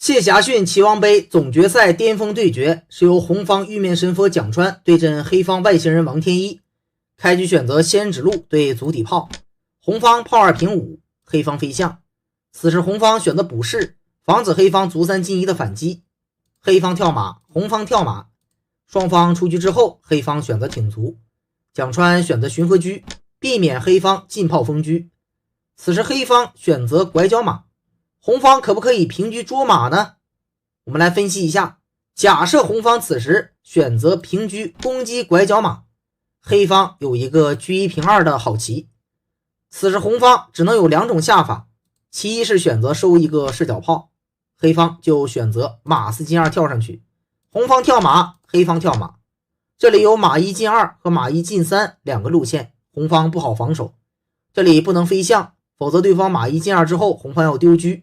谢霞逊棋王杯总决赛巅峰对决是由红方玉面神佛蒋川对阵黑方外星人王天一。开局选择仙指路对足底炮，红方炮2平5，黑方飞象。此时红方选择补士，防止黑方卒3进1的反击。黑方跳马，红方跳马，双方出局之后，黑方选择挺卒，蒋川选择巡河车，避免黑方进炮封车。此时黑方选择拐角马，红方可不可以平车捉马呢？我们来分析一下，假设红方此时选择平车攻击拐角马，黑方有一个车1平2的好棋。此时红方只能有2种下法，其一是选择收一个视角炮，黑方就选择马4进2跳上去，红方跳马，黑方跳马。这里有马1进2和马1进3两个路线，红方不好防守。这里不能飞象，否则对方马1进2之后，红方要丢车。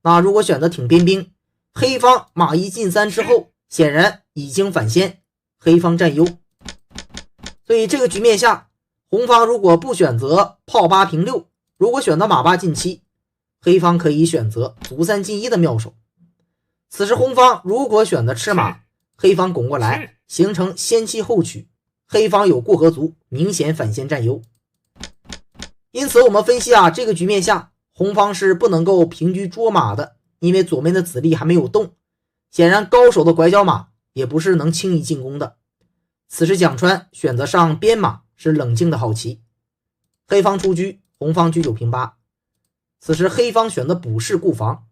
那如果选择挺边兵，黑方马1进3之后，显然已经反先，黑方占优。所以这个局面下，红方如果不选择炮8平6，如果选择马8进7，黑方可以选择卒3进1的妙手。此时红方如果选择吃马，黑方拱过来，形成先弃后取，黑方有过河卒，明显反先占优。因此我们分析这个局面下，红方是不能够平车捉马的，因为左面的子力还没有动，显然高手的拐角马也不是能轻易进攻的。此时蒋川选择上边马是冷静的好棋，黑方出车，红方车9平8。此时黑方选择补士固防，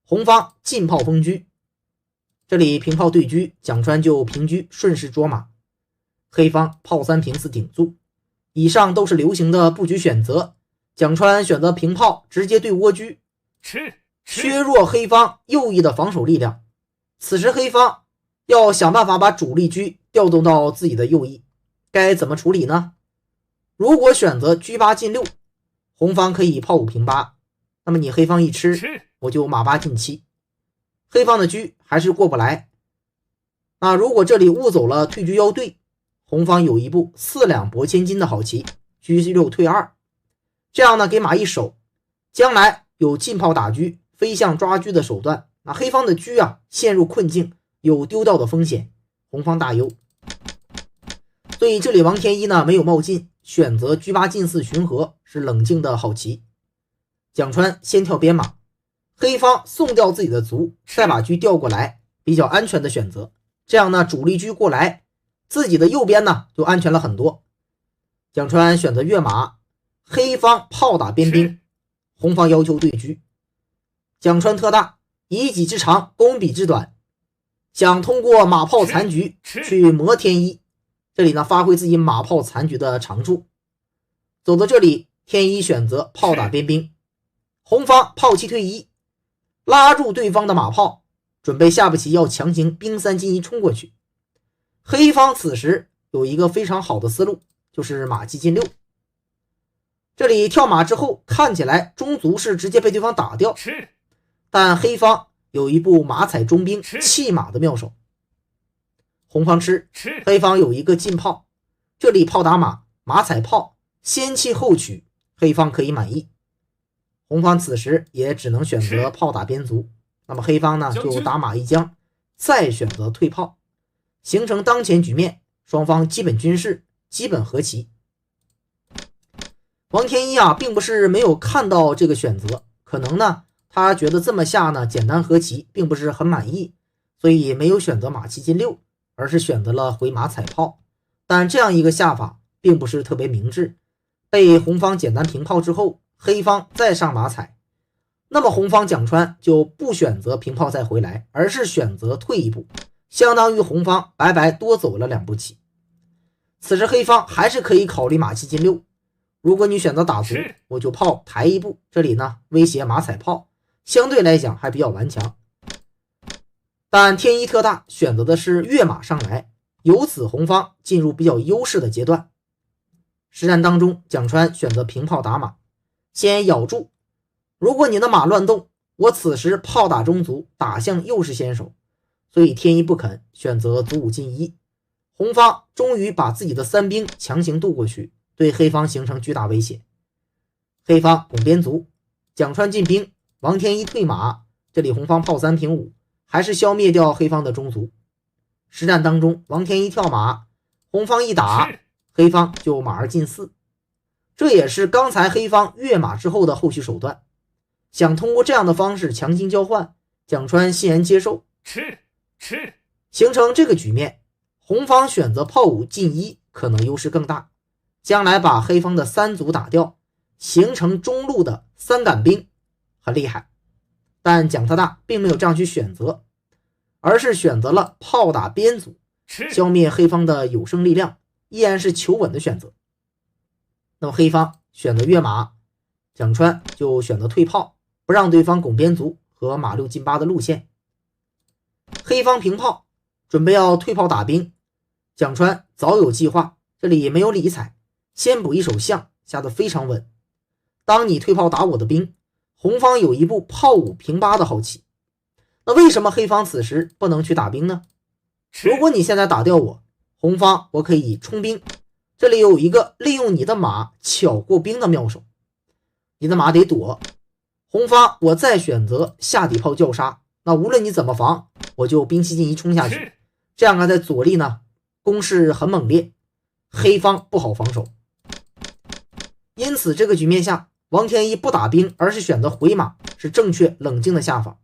红方进炮封车。这里平炮对车，蒋川就平车顺势捉马，黑方炮3平4顶住。以上都是流行的布局选择，蒋川选择平炮直接对窝车，削弱黑方右翼的防守力量。此时黑方要想办法把主力车调动到自己的右翼，该怎么处理呢？如果选择车8进6，红方可以炮5平8，那么你黑方一吃，我就马8进7，黑方的车还是过不来。那如果这里误走了退车腰对，红方有一步4两拨千斤的好棋，车6退2，这样呢给马一守，将来有进炮打车、飞象抓车的手段，那黑方的车陷入困境，有丢掉的风险，红方大优。所以这里王天一呢没有冒进，选择车8进4巡河是冷静的好棋。蒋川先跳边马，黑方送掉自己的卒，再把车调过来，比较安全的选择。这样呢主力车过来，自己的右边呢就安全了很多。蒋川选择跃马，黑方炮打边兵，红方要求对车。蒋川特大，以己之长攻彼之短，想通过马炮残局去磨天一。这里呢发挥自己马炮残局的长处。走到这里，天一选择炮打边兵，红方炮7退1，拉住对方的马炮，准备下步棋要强行兵3进1冲过去。黑方此时有一个非常好的思路，就是马7进6。这里跳马之后，看起来中卒是直接被对方打掉，但黑方有一步马踩中兵弃马的妙手。红方吃，黑方有一个进炮，这里炮打马，马踩炮，先弃后取，黑方可以满意。红方此时也只能选择炮打边卒，那么黑方呢就打马一将，再选择退炮，形成当前局面双方基本均势，基本和棋。王天一并不是没有看到这个选择，可能呢他觉得这么下呢简单和棋并不是很满意，所以没有选择马7进6，而是选择了回马踩炮。但这样一个下法并不是特别明智，被红方简单平炮之后，黑方再上马踩，那么红方蒋川就不选择平炮再回来，而是选择退一步，相当于红方白白多走了2步棋。此时黑方还是可以考虑马7进6，如果你选择打卒，我就炮抬一步，这里呢威胁马踩炮，相对来讲还比较顽强。但天一特大选择的是跃马上来，由此红方进入比较优势的阶段。实战当中，蒋川选择平炮打马，先咬住，如果你的马乱动，我此时炮打中卒，打向又是先手，所以天一不肯，选择卒5进1。红方终于把自己的3兵强行渡过去，对黑方形成巨大威胁。黑方拱边卒，蒋川进兵，王天一退马，这里红方炮3平5，还是消灭掉黑方的中卒。实战当中，王天一跳马，红方一打，黑方就马儿进4。这也是刚才黑方跃马之后的后续手段，想通过这样的方式强行交换，蒋川欣然接受，形成这个局面。红方选择炮5进1可能优势更大，将来把黑方的3卒打掉，形成中路的3杆兵，很厉害。但蒋特大并没有这样去选择，而是选择了炮打边卒，消灭黑方的有生力量，依然是求稳的选择。那么黑方选择跃马，蒋川就选择退炮，不让对方拱边卒和马6进8的路线。黑方平炮，准备要退炮打兵，蒋川早有计划，这里没有理睬，先补一手象，下得非常稳。当你退炮打我的兵，红方有一步炮5平8的好棋。那为什么黑方此时不能去打兵呢？如果你现在打掉我，红方我可以冲兵，这里有一个利用你的马巧过兵的妙手。你的马得躲，红方我再选择下底炮叫杀，那无论你怎么防，我就兵器进1冲下去，这样在左力呢攻势很猛烈，黑方不好防守。因此这个局面下，王天一不打兵，而是选择回马，是正确冷静的下法。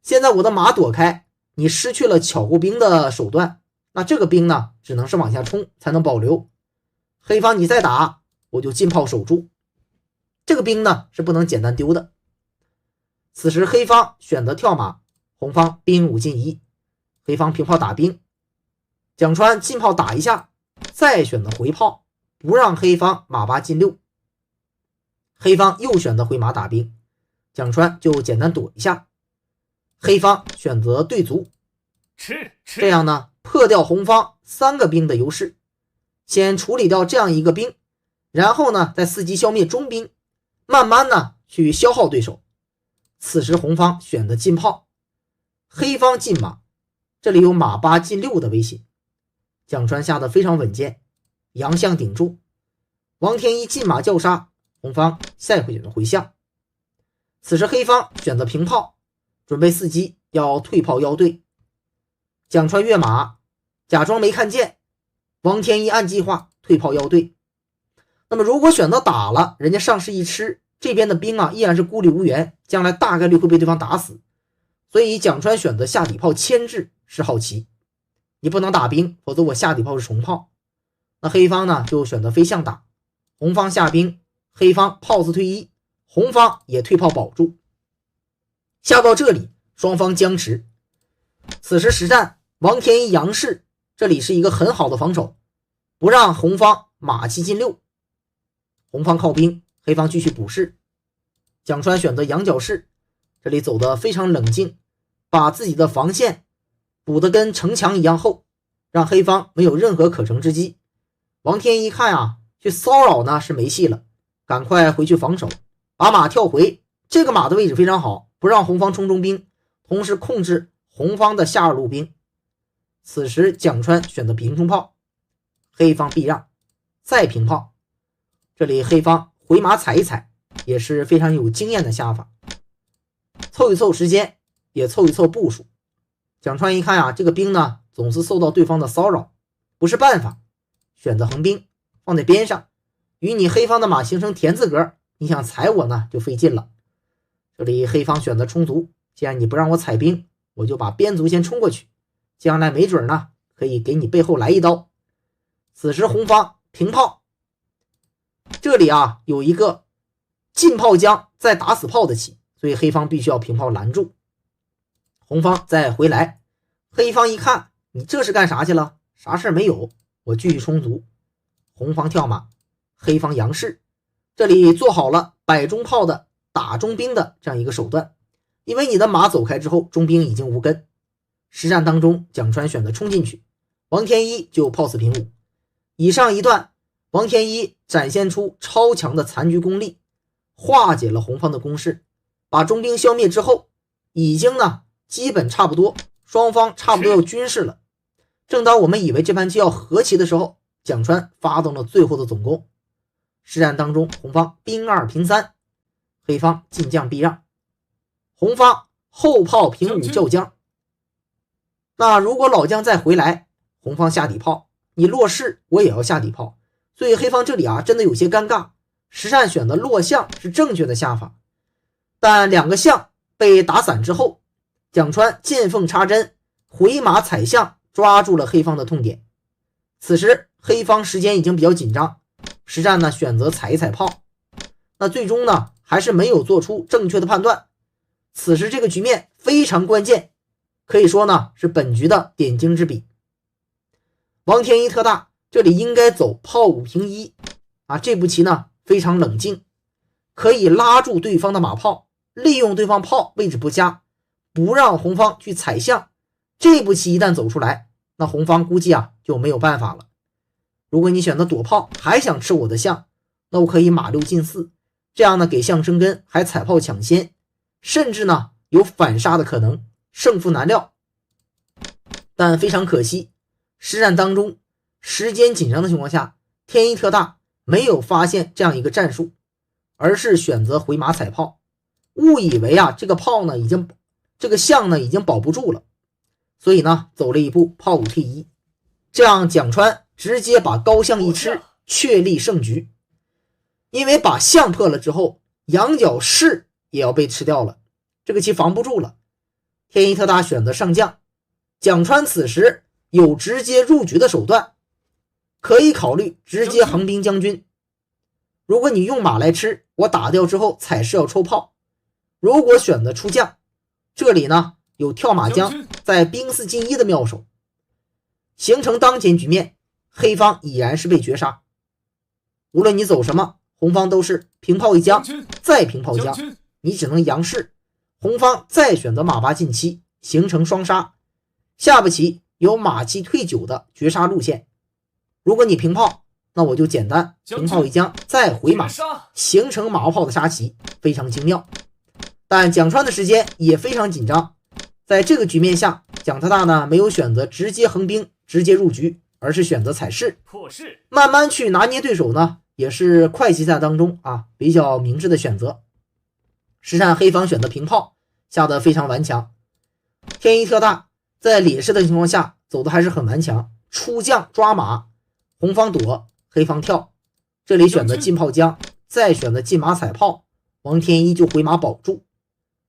现在我的马躲开，你失去了巧过兵的手段，那这个兵呢只能是往下冲才能保留。黑方你再打，我就进炮守住，这个兵呢是不能简单丢的。此时黑方选择跳马，红方兵5进1，黑方平炮打兵，蒋川进炮打一下，再选择回炮，不让黑方马8进6。黑方又选择回马打兵，蒋川就简单躲一下，黑方选择对卒，这样呢破掉红方3个兵的优势，先处理掉这样一个兵，然后呢再伺机消灭中兵，慢慢呢去消耗对手。此时红方选择进炮，黑方进马，这里有马8进6的威胁，蒋川下的非常稳健，阳象顶住，王天一进马叫杀，红方下一回选择回象。此时黑方选择平炮，准备伺机要退炮腰队，蒋川跃马，假装没看见，王天一按计划退炮腰队。那么如果选择打了，人家上士一吃，这边的兵啊依然是孤立无援，将来大概率会被对方打死，所以蒋川选择下底炮牵制是好棋。你不能打兵，否则我下底炮是重炮。那黑方呢就选择飞象打，红方下兵，黑方炮子退1，红方也退炮保住。下到这里双方僵持，此时实战王天一杨氏，这里是一个很好的防守，不让红方马7进6。红方靠兵，黑方继续补士，蒋川选择羊角士，这里走得非常冷静，把自己的防线补得跟城墙一样厚，让黑方没有任何可乘之机。王天一看啊，去骚扰呢是没戏了，赶快回去防守，把马跳回，这个马的位置非常好，不让红方冲中兵，同时控制红方的下2路兵。此时蒋川选择平冲炮，黑方避让，再平炮，这里黑方回马踩一踩，也是非常有经验的下法，凑一凑时间，也凑一凑部署。蒋川一看啊，这个兵呢总是受到对方的骚扰，不是办法，选择横兵放在边上，与你黑方的马形成田字格，你想踩我呢就费劲了。这里黑方选择冲卒，既然你不让我踩兵，我就把边卒先冲过去，将来没准呢可以给你背后来一刀。此时红方平炮，这里啊有一个进炮将再打死炮的棋，所以黑方必须要平炮拦住。红方再回来，黑方一看你这是干啥去了，啥事没有，我继续冲卒。红方跳马，黑方杨士，这里做好了摆中炮的打中兵的这样一个手段，因为你的马走开之后，中兵已经无根。实战当中蒋川选择冲进去，王天一就炮死平5。以上一段王天一展现出超强的残局功力，化解了红方的攻势，把中兵消灭之后，已经呢基本差不多，双方差不多要均势了。正当我们以为这盘棋要和棋的时候，蒋川发动了最后的总攻。实战当中红方兵2平3，黑方进将避让，红方后炮平5叫将，那如果老将再回来，红方下底炮，你落士我也要下底炮，所以黑方这里真的有些尴尬。实战选的落象是正确的下法，但两个象被打散之后，蒋川见缝插针，回马踩象，抓住了黑方的痛点。此时黑方时间已经比较紧张，实战呢选择踩一踩炮，那最终呢还是没有做出正确的判断。此时这个局面非常关键，可以说呢是本局的点睛之笔。王天一特大这里应该走炮5平1这步棋呢非常冷静，可以拉住对方的马炮，利用对方炮位置不佳，不让红方去踩象。这步棋一旦走出来，那红方估计就没有办法了。如果你选择躲炮，还想吃我的象，那我可以马6进4，这样呢给象生根，还踩炮抢先，甚至呢有反杀的可能，胜负难料。但非常可惜，实战当中时间紧张的情况下，天一特大没有发现这样一个战术，而是选择回马踩炮，误以为这个炮呢这个象呢已经保不住了，所以呢走了一步炮5 T1，这样蒋川直接把高象一吃，确立胜局。因为把象破了之后，羊角士也要被吃掉了，这个棋防不住了。天一特大选择上将，蒋川此时有直接入局的手段，可以考虑直接横兵将军。如果你用马来吃，我打掉之后踩士要抽炮。如果选择出将，这里呢有跳马将在兵4进1的妙手，形成当前局面，黑方已然是被绝杀。无论你走什么，红方都是平炮一将，再平炮将，你只能扬士，红方再选择马8进7，形成双杀。下步棋有马7退9的绝杀路线。如果你平炮，那我就简单平炮一将，再回马，形成马后炮的杀棋，非常精妙。但蒋川的时间也非常紧张，在这个局面下，蒋特大呢没有选择直接横兵直接入局，而是选择踩士，慢慢去拿捏对手呢，也是快棋赛当中比较明智的选择。实战黑方选择平炮，下得非常顽强。天一特大在劣势的情况下走的还是很顽强，出将抓马，红方躲，黑方跳，这里选择进炮将，再选择进马踩炮，王天一就回马保住。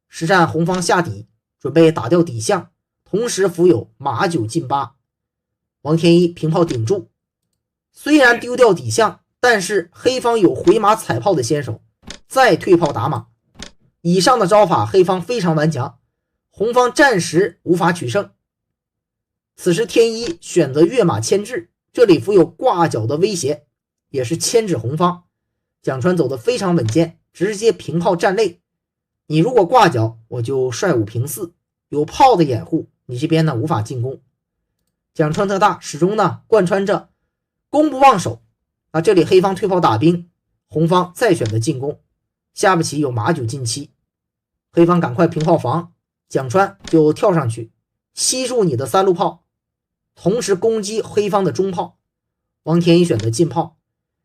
实战红方下底，准备打掉底象，同时伏有马9进8，王天一平炮顶住。虽然丢掉底象，但是黑方有回马踩炮的先手，再退炮打马。以上的招法黑方非常顽强，红方暂时无法取胜。此时天一选择跃马牵制，这里伏有挂角的威胁，也是牵制红方。蒋川走得非常稳健，直接平炮占肋。你如果挂角，我就帅5平4，有炮的掩护，你这边呢无法进攻。蒋川特大始终呢贯穿着攻不忘守。这里黑方退炮打兵，红方再选择进攻。下步棋有马9进7，黑方赶快平炮防，蒋川就跳上去吸住你的3路炮，同时攻击黑方的中炮。王天一选择进炮，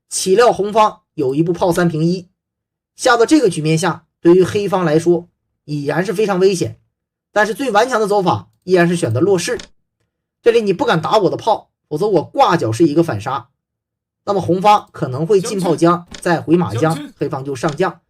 岂料红方有一步炮3平1，下到这个局面下，对于黑方来说已然是非常危险。但是最顽强的走法依然是选择落士，这里你不敢打我的炮，否则我挂角是一个反杀。那么红方可能会进炮将，再回马将，黑方就上将。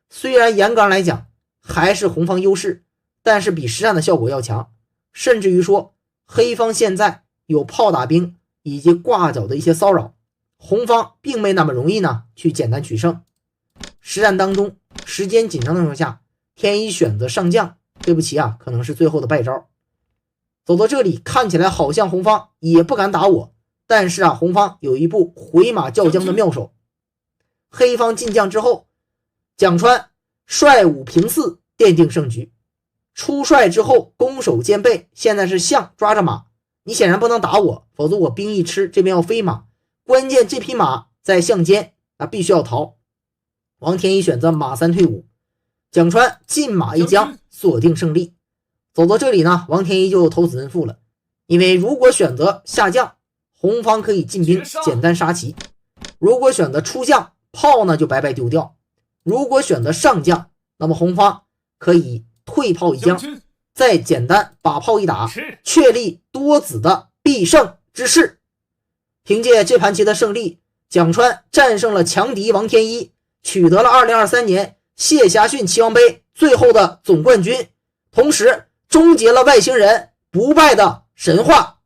虽然严格来讲还是红方优势，但是比实战的效果要强。甚至于说黑方现在有炮打兵以及挂角的一些骚扰，红方并没那么容易呢去简单取胜。实战当中时间紧张的情况下，天一选择上将，这步棋可能是最后的败招。走到这里看起来好像红方也不敢打我，但是红方有一步回马叫将的妙手。黑方进将之后，蒋川帅5平4奠定胜局。出帅之后攻守兼备，现在是象抓着马，你显然不能打我，否则我兵一吃，这边要飞马，关键这匹马在象间必须要逃。王天一选择马3退5，蒋川进马一将锁定胜利。走到这里呢，王天一就投子认负了，因为如果选择下将，红方可以进兵简单杀棋；如果选择出将，炮呢就白白丢掉；如果选择上将，那么红方可以退炮一将，再简单把炮一打，确立多子的必胜之势。凭借这盘棋的胜利，蒋川战胜了强敌王天一，取得了2023年谢霞逊棋王杯最后的总冠军，同时终结了外星人不败的神话。